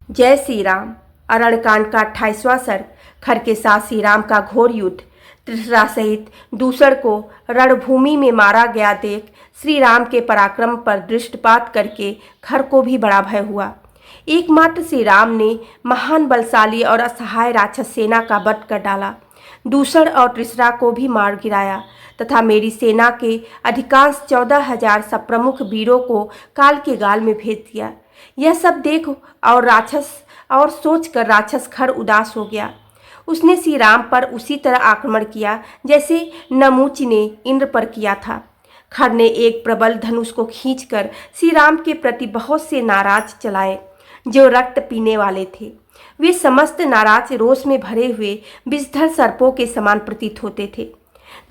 जय श्री राम। अरणकांड का 28वां सर्ग। खर के साथ श्री राम का घोर युद्ध। त्रिशरा सहित दूसर को रणभूमि में मारा गया देख श्री राम के पराक्रम पर दृष्टिपात करके खर को भी बड़ा भय हुआ। एकमात्र श्री राम ने महान बलशाली और असहाय राक्षस सेना का वध कर डाला। दूसर और त्रिशरा को भी मार गिराया तथा मेरी सेना के अधिकांश 14,000 सप्रमुख वीरों को काल के गाल में भेज दिया। यह सब देख और सोचकर राक्षस खर उदास हो गया। उसने श्री राम पर उसी तरह आक्रमण किया जैसे नमूच ने इंद्र पर किया था। खर ने एक प्रबल धनुष को खींचकर श्री राम के प्रति बहुत से नाराज चलाए जो रक्त पीने वाले थे। वे समस्त नाराज रोष में भरे हुए विषधर सर्पों के समान प्रतीत होते थे।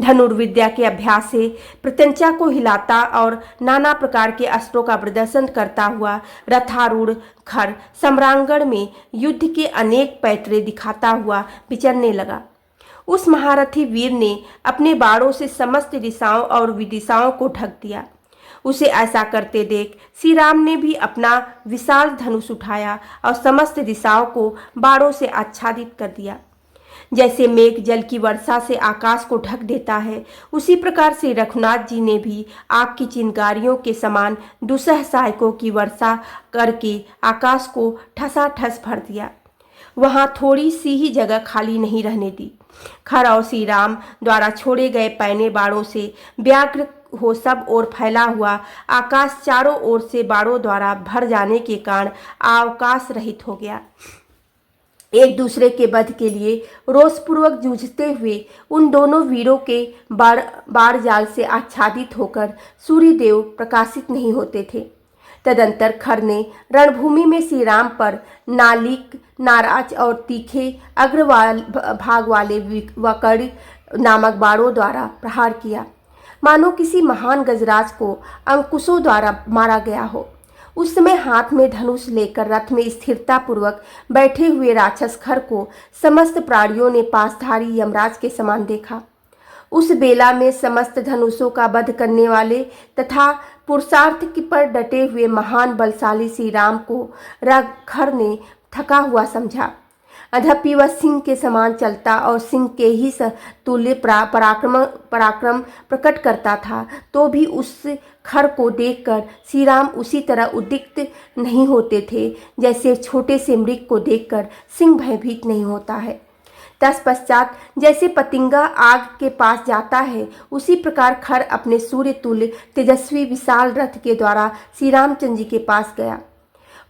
धनुर्विद्या के अभ्यास से प्रत्यंचा को हिलाता और नाना प्रकार के अस्त्रों का प्रदर्शन करता हुआ रथारूढ़ खर सम्रांगण में युद्ध के अनेक पैतरे दिखाता हुआ विचरने लगा। उस महारथी वीर ने अपने बाणों से समस्त दिशाओं और विदिशाओं को ढक दिया। उसे ऐसा करते देख श्री राम ने भी अपना विशाल धनुष उठाया और समस्त दिशाओं को बाणों से आच्छादित कर दिया। जैसे मेघ जल की वर्षा से आकाश को ढक देता है, उसी प्रकार से रघुनाथ जी ने भी आग की चिंगारियों के समान दुसह सहायकों की वर्षा करके आकाश को ठसाठस भर दिया। वहां थोड़ी सी ही जगह खाली नहीं रहने दी। खर और श्री राम द्वारा छोड़े गए पैने बाणों से व्याघ्र हो सब ओर फैला हुआ आकाश चारों ओर से बाणों द्वारा भर जाने के कारण अवकाश रहित हो गया। एक दूसरे के वध के लिए रोषपूर्वक जूझते हुए उन दोनों वीरों के बाण जाल से आच्छादित होकर सूर्यदेव प्रकाशित नहीं होते थे। तदंतर खर ने रणभूमि में श्री राम पर नालिक, नाराज और तीखे अग्रवाल भाग वाले वकड़ नामक बाणों द्वारा प्रहार किया, मानो किसी महान गजराज को अंकुशों द्वारा मारा गया हो। उस समय हाथ में धनुष लेकर रथ में स्थिरता पूर्वक बैठे हुए राक्षस खर को समस्त प्राणियों ने पासधारी यमराज के समान देखा। उस बेला में समस्त धनुषों का वध करने वाले तथा पुरुषार्थ की पर डटे हुए महान बलशाली श्री राम को खर ने थका हुआ समझा। अधपि वह सिंह के समान चलता और सिंह के ही तुल्य पराक्रम प्रकट करता था, तो भी उस खर को देखकर श्री राम उसी तरह उद्विग्न नहीं होते थे जैसे छोटे से मृग को देखकर सिंह भयभीत नहीं होता है। तत्पश्चात जैसे पतिंगा आग के पास जाता है, उसी प्रकार खर अपने सूर्य तुल्य तेजस्वी विशाल रथ के द्वारा श्री रामचंद्र जी के पास गया।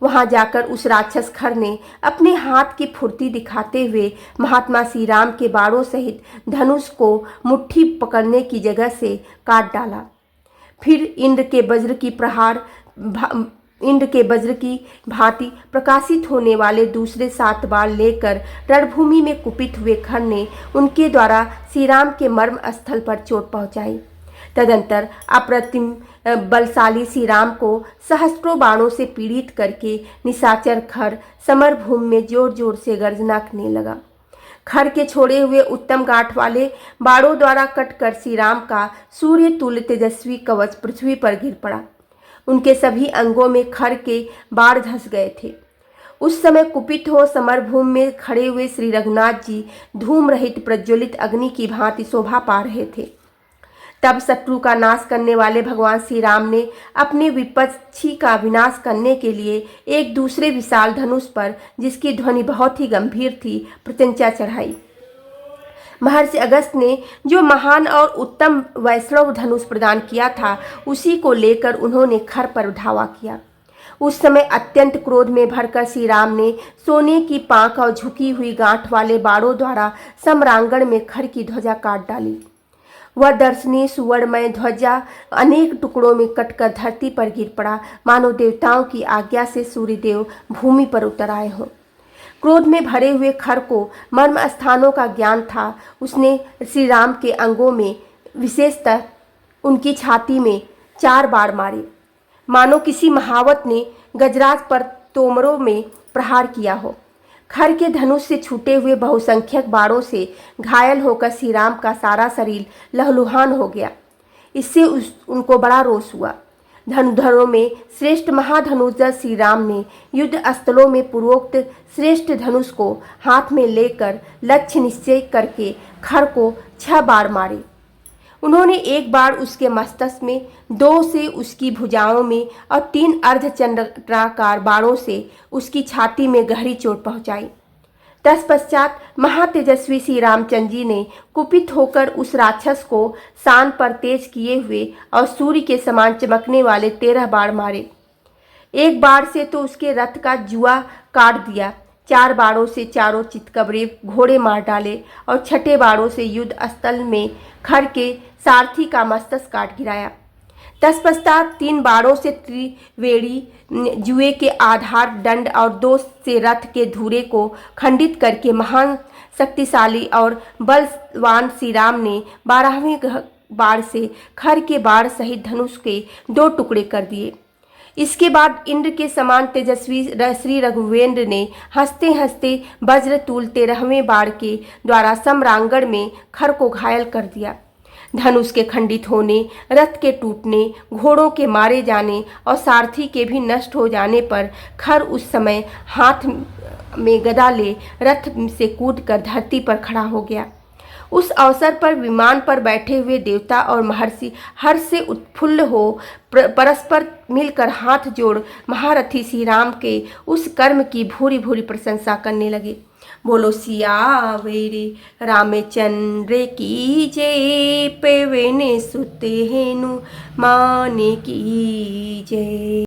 वहां जाकर उस राक्षस खर ने अपने हाथ की फुर्ती दिखाते हुए महात्मा श्री राम के बाणों सहित धनुष को मुट्ठी पकड़ने की जगह से काट डाला। फिर इंद्र के वज्र की भांति प्रकाशित होने वाले दूसरे 7 बाण लेकर रणभूमि में कुपित हुए खर ने उनके द्वारा श्री राम के मर्म स्थल पर चोट पहुंचाई। तदंतर अप्रतिम बलशाली श्री राम को सहस्त्रों बाणों से पीड़ित करके निशाचर खर समरभूमि में जोर जोर से गर्जना करने लगा। खर के छोड़े हुए उत्तम गांठ वाले बाणों द्वारा कटकर श्री राम का सूर्य तुल्य तेजस्वी कवच पृथ्वी पर गिर पड़ा। उनके सभी अंगों में खर के बाण धंस गए थे। उस समय कुपित हो समरभूमि में खड़े हुए श्री रघुनाथ जी धूम रहित प्रज्वलित अग्नि की भांति शोभा पा रहे थे। तब शत्रु का नाश करने वाले भगवान श्री राम ने अपने विपक्षी का विनाश करने के लिए एक दूसरे विशाल धनुष पर, जिसकी ध्वनि बहुत ही गंभीर थी, प्रत्यंचा चढ़ाई। महर्षि अगस्त ने जो महान और उत्तम वैष्णव धनुष प्रदान किया था, उसी को लेकर उन्होंने खर पर धावा किया। उस समय अत्यंत क्रोध में भरकर श्री राम ने सोने की पांख और झुकी हुई गांठ वाले बाणों द्वारा सम्रांगण में खर की ध्वजा काट डाली। वह दर्शनीय सुवर्णमय ध्वजा अनेक टुकड़ों में कटकर धरती पर गिर पड़ा, मानो देवताओं की आज्ञा से सूर्यदेव भूमि पर उतर आए हों। क्रोध में भरे हुए खर को मर्म स्थानों का ज्ञान था। उसने श्री राम के अंगों में, विशेषतः उनकी छाती में 4 बाण मारे, मानो किसी महावत ने गजराज पर तोमरों में प्रहार किया हो। खर के धनुष से छूटे हुए बहुसंख्यक बाणों से घायल होकर श्री राम का सारा शरीर लहलुहान हो गया। इससे उनको बड़ा रोष हुआ। धनुधरों में श्रेष्ठ महाधनुर्धर श्री राम ने युद्ध स्थलों में पूर्वोक्त श्रेष्ठ धनुष को हाथ में लेकर लक्ष्य निश्चय करके खर को 6 बार मारे। उन्होंने एक बार उसके मस्तक में, 2 से उसकी भुजाओं में और 3 अर्धचंद्राकार बाणों से उसकी छाती में गहरी चोट पहुंचाई। तत्पश्चात महातेजस्वी श्री रामचंद्र जी ने कुपित होकर उस राक्षस को शान पर तेज किए हुए और सूर्य के समान चमकने वाले 13 बाण मारे। एक बाण से तो उसके रथ का जुआ काट दिया, 4 बाणों से चारों चितकबरे घोड़े मार डाले और 6ठे बाणों से युद्ध स्थल में खर के सारथी का मस्तक काट गिराया। तत्पश्चात 3 बाणों से त्रिवेणी जुए के आधार दंड और 2 से रथ के धुरे को खंडित करके महान शक्तिशाली और बलवान श्री राम ने 12वें बाण से खर के बाण सहित धनुष के 2 टुकड़े कर दिए। इसके बाद इंद्र के समान तेजस्वी श्री रघुवेंद्र ने हंसते हंसते वज्रतुल 13वें बाण के द्वारा सम्रांगण में खर को घायल कर दिया। धनुष के खंडित होने, रथ के टूटने, घोड़ों के मारे जाने और सारथी के भी नष्ट हो जाने पर खर उस समय हाथ में गदा ले रथ से कूदकर धरती पर खड़ा हो गया। उस अवसर पर विमान पर बैठे हुए देवता और महर्षि हर्ष से उत्फुल्ल हो परस्पर मिलकर हाथ जोड़ महारथी श्री राम के उस कर्म की भूरी भूरी प्रशंसा करने लगे। बोलो सियावेरे रामचंद्र की जय, पवन सुत हनुमान की जय।